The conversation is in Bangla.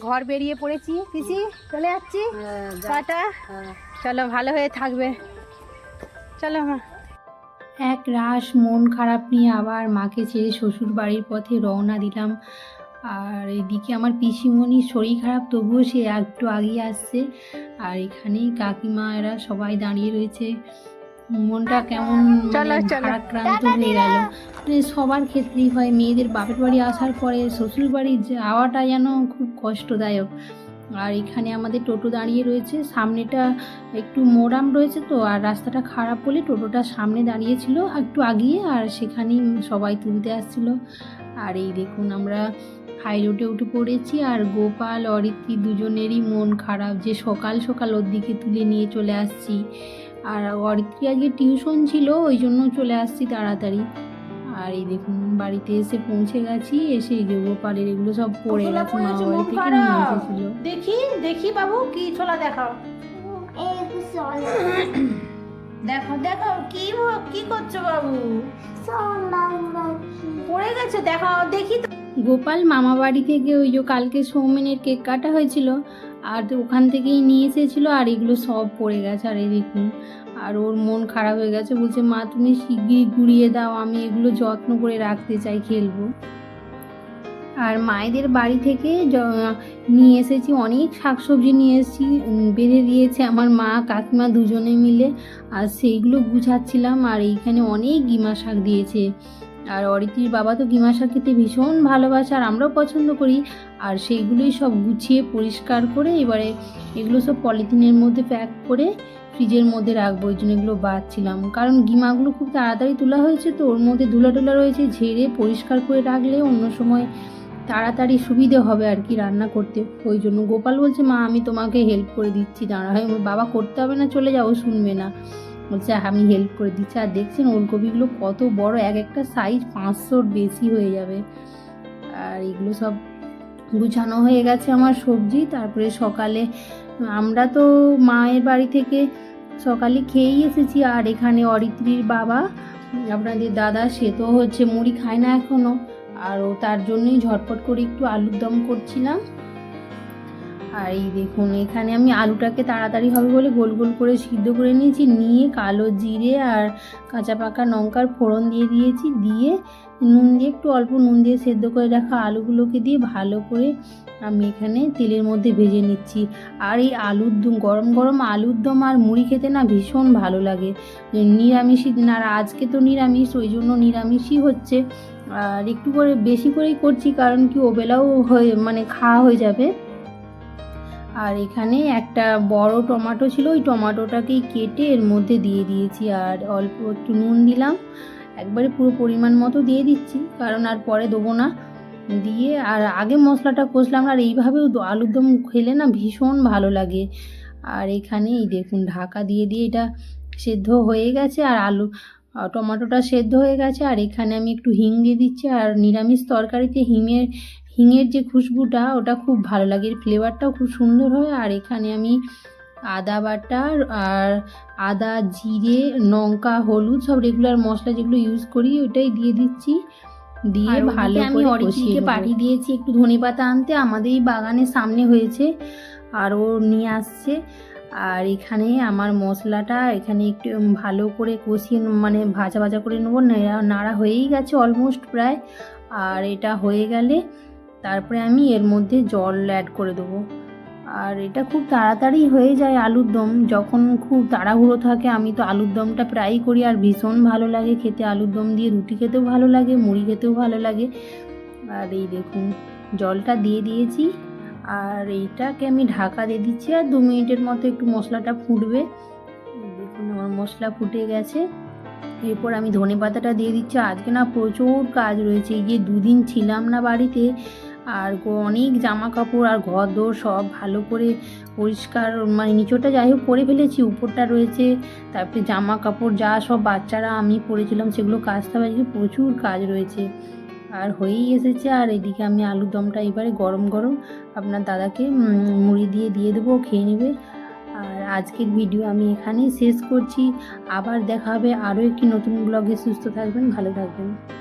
ঘর বেরিয়ে পড়েছি, পিসি চলে যাচ্ছি, টাটা। চলো, ভালো হয়ে থাকবে, চলো মা। এক রাশ মন খারাপ নিয়ে আবার মাকে ছেড়ে শ্বশুর বাড়ির পথে রওনা দিলাম। আর এদিকে আমার পিসিমণির শরীর খারাপ, তবুও সে একটু আগিয়ে আসছে। আর এখানেই কাকিমা এরা সবাই দাঁড়িয়ে রয়েছে। মনটা কেমন ভারাক্রান্ত হয়ে গেল। মানে সবার ক্ষেত্রেই হয়, মেয়েদের বাপের বাড়ি আসার পরে শ্বশুর বাড়ি যাওয়াটা যেন খুব কষ্টদায়ক। আর এখানে আমাদের টোটো দাঁড়িয়ে রয়েছে, সামনেটা একটু মোড়াম রয়েছে তো, আর রাস্তাটা খারাপ বলে টোটোটা সামনে দাঁড়িয়েছিল একটু আগিয়ে, আর সেখানেই সবাই তুলতে আসছিল। আর এই দেখুন আমরা হাই রোডে উঠে পড়েছি। আর গোপাল অরিত্রী দুজনেরই মন খারাপ যে সকাল সকাল ওর দিকে তুলে নিয়ে চলে আসছি। আর অরিত্রী আজকে টিউশন ছিল, ওই জন্য চলে আসছি তাড়াতাড়ি। আর এই দেখুন বাড়িতে এসে পৌঁছে গেছি, এসে এই যে গোপালের এগুলো সব পড়ে গেছে, মা বাড়ি থেকে নিয়ে এসেছিল। দেখি দেখি বাবু, কি ছোলা দেখাও, দেখো দেখো কি করছো বাবু, পড়ে গেছে, দেখাও দেখি। গোপাল মামা বাড়ি থেকে ওই যে কালকে সৌমেনের কেক কাটা হয়েছিল, আর ওখান থেকেই নিয়ে এসেছিলো, আর এগুলো সব পড়ে গেছে। আর এই দেখুন, আর ওর মন খারাপ হয়ে গেছে, বলছে মা তুমি শিগগিরই গুড়িয়ে দাও, আমি এগুলো যত্ন করে রাখতে চাই, খেলবো। আর মায়েদের বাড়ি থেকে নিয়ে এসেছি অনেক শাকসবজি নিয়ে এসেছি, বেঁধে দিয়েছে আমার মা কাকিমা দুজনে মিলে, আর সেইগুলো গুছাচ্ছিলাম। আর এইখানে অনেক গিমা শাক দিয়েছে। আর অরিত্রীর বাবা তো গিমা শাক খেতে ভীষণ ভালোবাসে, আর আমরাও পছন্দ করি। আর সেইগুলোই সব গুছিয়ে পরিষ্কার করে এবারে এগুলো সব পলিথিনের মধ্যে প্যাক করে ফ্রিজের মধ্যে রাখবো, ওই জন্য এগুলো বাঁধছিলাম। কারণ গিমাগুলো খুব তাড়াতাড়ি তোলা হয়েছে তো, ওর মধ্যে ধুলা টুলা রয়েছে, ঝেড়ে পরিষ্কার করে রাখলে অন্য সময় তাড়াতাড়ি সুবিধে হবে আর কি রান্না করতে। ওই জন্য গোপাল বলছে মা আমি তোমাকে হেল্প করে দিচ্ছি, দাঁড়া। হয় বাবা করতে হবে না, চলে যাও, শুনবে না, বলছে আমি হেল্প করে দিচ্ছি। আর দেখছেন ওলকপিগুলো কত বড়, এক একটা সাইজ 500-র বেশি হয়ে যাবে। আর এগুলো সব গুছানো হয়ে গেছে আমার সবজি। তারপরে সকালে আমরা তো মায়ের বাড়ি থেকে সকালে খেয়েই এসেছি। আর এখানে অরিত্রীর বাবা আপনাদের দাদা, সে তো হচ্ছে মুড়ি খায় না এখনও, আর ও তার জন্যই ঝটপট করে একটু আলুর দম করছিলাম। আর এই দেখুন এখানে আমি আলুটাকে তাড়াতাড়ি হবে বলে গোল গোল করে সিদ্ধ করে নিয়েছি, নিয়ে কালো জিরে আর কাঁচা পাকা লঙ্কার ফোড়ন দিয়ে দিয়েছি, দিয়ে নুন দিয়ে একটু অল্প নুন দিয়ে সেদ্ধ করে রাখা আলুগুলোকে দিয়ে ভালো করে আমি এখানে তেলের মধ্যে ভেজে নিচ্ছি। আর এই আলুর দম, গরম গরম আলুর দম আর মুড়ি খেতে না ভীষণ ভালো লাগে। নিরামিষই দিন, আর আজকে তো নিরামিষ, ওই জন্য নিরামিষই হচ্ছে। আর একটু করে বেশি করেই করছি, কারণ কি ওবেলাও খাওয়া হয়ে যাবে। আর এখানে একটা বড় টমেটো ছিল, ওই টমেটোটাকেই কেটে এর মধ্যে দিয়ে দিয়েছি। আর অল্প একটু নুন দিলাম, একবারে পুরো পরিমাণ মতো দিয়ে দিচ্ছি, কারণ আর পরে দেবো না। দিয়ে আর আগে মশলাটা কষলাম, আর এইভাবেও আলুর দম খেলে না ভীষণ ভালো লাগে। আর এখানে এই দেখুন ঢাকা দিয়ে দিয়ে এটা সেদ্ধ হয়ে গেছে, আর টমেটোটা সেদ্ধ হয়ে গেছে। আর এখানে আমি একটু হিং দিয়ে দিচ্ছি। আর নিরামিষ তরকারিতে হিঙের যে খুশবুটা, ওটা খুব ভালো লাগে, এর ফ্লেভারটাও খুব সুন্দর হয়। আর এখানে আমি আদা বাটা আর আদা, জিরে, লঙ্কা, হলুদ সব রেগুলার মশলা যেগুলো ইউজ করি ওটাই দিয়ে দিচ্ছি। দিয়ে ভালো আমি অরিত্রীকে পাঠিয়ে দিয়েছি একটু ধনেপাতা আনতে, আমাদের এই বাগানের সামনে হয়েছে, আর ও নিয়ে আসছে। আর এখানে আমার মশলাটা এখানে একটু ভালো করে কষিয়ে ভাজা ভাজা করে নেবো, নাড়া হয়েই গেছে অলমোস্ট প্রায়। আর এটা হয়ে গেলে তারপরে আমি এর মধ্যে জল অ্যাড করে দেবো। আর এটা খুব তাড়াতাড়ি হয়ে যায় আলুর দম, যখন খুব তাড়াহুড়ো থাকে। আমি তো আলুর দমটা প্রায়ই করি, আর ভীষণ ভালো লাগে খেতে। আলুর দম দিয়ে রুটি খেতেও ভালো লাগে, মুড়ি খেতেও ভালো লাগে। আর এই দেখুন জলটা দিয়ে দিয়েছি, আর এইটাকে আমি ঢাকা দিয়ে দিচ্ছি, আর 2 মিনিটের মতো একটু মশলাটা ফুটবে। দেখুন আমার মশলা ফুটে গেছে। এরপর আমি ধনেপাতাটা দিয়ে দিচ্ছি। আজকে না প্রচুর কাজ রয়েছে, এই যে 2 দিন ছিলাম না বাড়িতে, আর অনেক জামা কাপড় আর ঘর দোর সব ভালো করে পরিষ্কার, নিচোটা যাই হোক করে ফেলেছি, উপরটা রয়েছে। তারপরে জামা কাপড় যা সব বাচ্চারা আমি পরেছিলাম সেগুলো কাচতে হবে, আজকে প্রচুর কাজ রয়েছে। আর হয়েই এসেছে। আর এদিকে আমি আলুর দমটা এবারে গরম গরম আপনার দাদাকে মুড়ি দিয়ে দেবো, খেয়ে নেবে। আর আজকের ভিডিও আমি এখানেই শেষ করছি। আবার দেখা হবে আরও একটি নতুন ব্লগে। সুস্থ থাকবেন, ভালো থাকবেন।